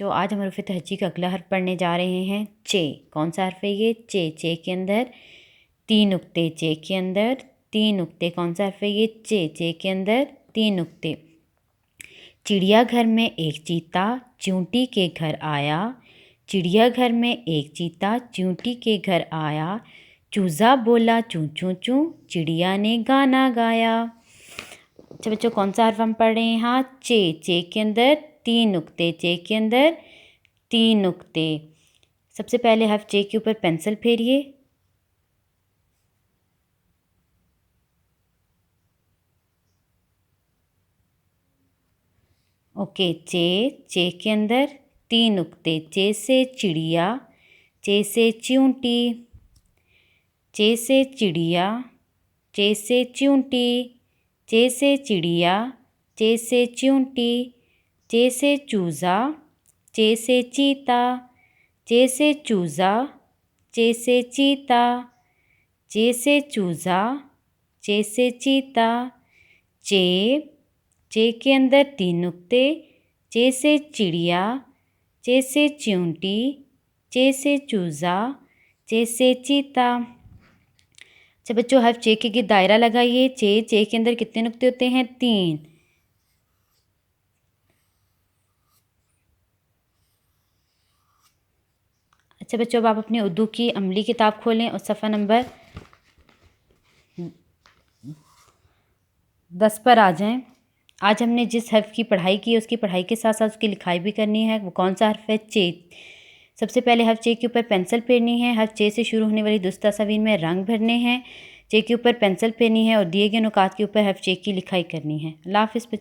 बच्चों, आज हम हरूफ तहज्जी का अगला हर्फ पढ़ने जा रहे हैं चे। कौन सा हर्फ है ये? चे। चे के अंदर 3 नुक्ते। चे के अंदर 3 नुक्ते। कौन सा हर्फ है ये? चे। चे के अंदर 3 नुक्ते। चिड़ियाघर में एक चीता चींटी के घर आया। चिड़ियाघर में एक चीता चींटी के घर आया। चूज़ा बोला चूँ चूँ चूँ, चिड़िया ने गाना गाया। अच्छा बच्चों, कौन सा हर्फ हम पढ़ रहे हैं यहाँ? चे। चे के अंदर 3 नुक्ते। चे के अंदर 3 नुक्ते। सबसे पहले हर्फ चे के ऊपर पेंसिल फेरिए। ओके, चे। चे के अंदर 3 नुक्ते। चे से चिड़िया, चे से चींटी, चे से चिड़िया, चे से चींटी, चे से चिड़िया, चे से चींटी, चे से चूज़ा, चे से चीता, चे से चूज़ा, चे से चीता, चे से चूज़ा, चे से चीता। चे। चे के अंदर 3 नुक्ते। चे से चिड़िया, चे से चींटी, चे से चूज़ा, चे से चीता। अच्छा बच्चों, हर्फ चे के दायरा लगाइए। चे। चे के अंदर कितने नुक्ते होते हैं? 3। अच्छा बच्चों, अब आप अपनी उर्दू की अमली किताब खोलें और सफ़ा नंबर 10 पर आ जाएं। आज हमने जिस हर्फ की पढ़ाई की है उसकी पढ़ाई के साथ साथ उसकी लिखाई भी करनी है। वो कौन सा हर्फ है? चे। सबसे पहले हर्फ चे के ऊपर पेंसिल फेरनी है। हर्फ चे से शुरू होने वाली दुरुस्त तस्वीर में रंग भरने हैं। चे के ऊपर पेंसिल फेरनी है और दिए गए नुकात के ऊपर हर्फ चे की लिखाई करनी है। अल्लाह हाफ़िज़ बच्चों।